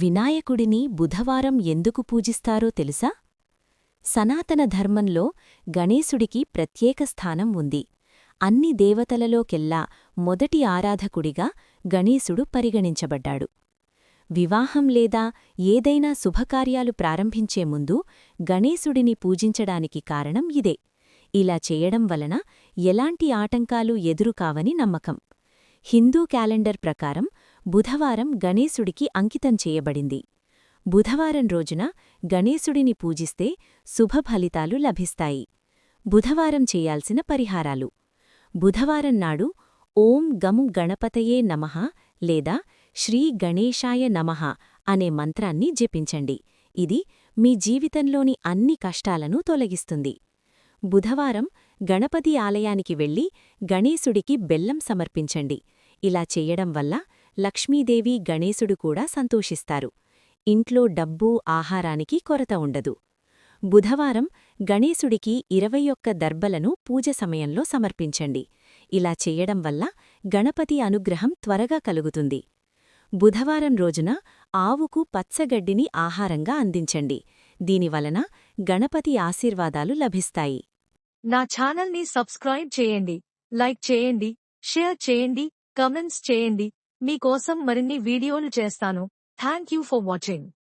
వినాయకుడిని బుధవారం ఎందుకు పూజిస్తారో తెలుసా? సనాతన ధర్మంలో గణేశుడికి ప్రత్యేక స్థానం ఉంది. అన్ని దేవతలలోకెల్లా మొదటి ఆరాధకుడిగా గణేశుడు పరిగణించబడ్డాడు. వివాహం లేదా ఏదైనా శుభకార్యాలు ప్రారంభించే ముందు గణేశుడిని పూజించడానికి కారణం ఇదే. ఇలా చేయడం వలన ఎలాంటి ఆటంకాలు ఎదురుకావని నమ్మకం. హిందూ క్యాలెండర్ ప్రకారం బుధవారం గణేశుడికి అంకితం చేయబడింది. బుధవారం రోజున గణేశుడిని పూజిస్తే శుభఫలితాలు లభిస్తాయి. బుధవారం చేయాల్సిన పరిహారాలు: బుధవారం నాడు ఓం గం గణపతయే నమః లేదా శ్రీ గణేశాయ నమః అనే మంత్రాన్ని జపించండి. ఇది మీ జీవితంలోని అన్ని కష్టాలను తొలగిస్తుంది. బుధవారం గణపతి ఆలయానికి వెళ్లి గణేశుడికి బెల్లం సమర్పించండి. ఇలా చెయ్యడం వల్ల లక్ష్మీదేవి గణేశుడు కూడా సంతోషిస్తారు. ఇంట్లో డబ్బు, ఆహారానికి కొరత ఉండదు. బుధవారం గణేశుడికి 21 దర్బలను పూజ సమయంలో సమర్పించండి. ఇలా చెయ్యడం వల్ల గణపతి అనుగ్రహం త్వరగా కలుగుతుంది. బుధవారం రోజున ఆవుకు పచ్చగడ్డిని ఆహారంగా అందించండి. దీనివలన గణపతి ఆశీర్వాదాలు లభిస్తాయి. నా ఛానల్ని సబ్స్క్రైబ్ చేయండి, లైక్ చేయండి, షేర్ చేయండి, కమెంట్స్ చేయండి. మీకోసం మరిన్ని వీడియోలు చేస్తాను. Thank you for watching.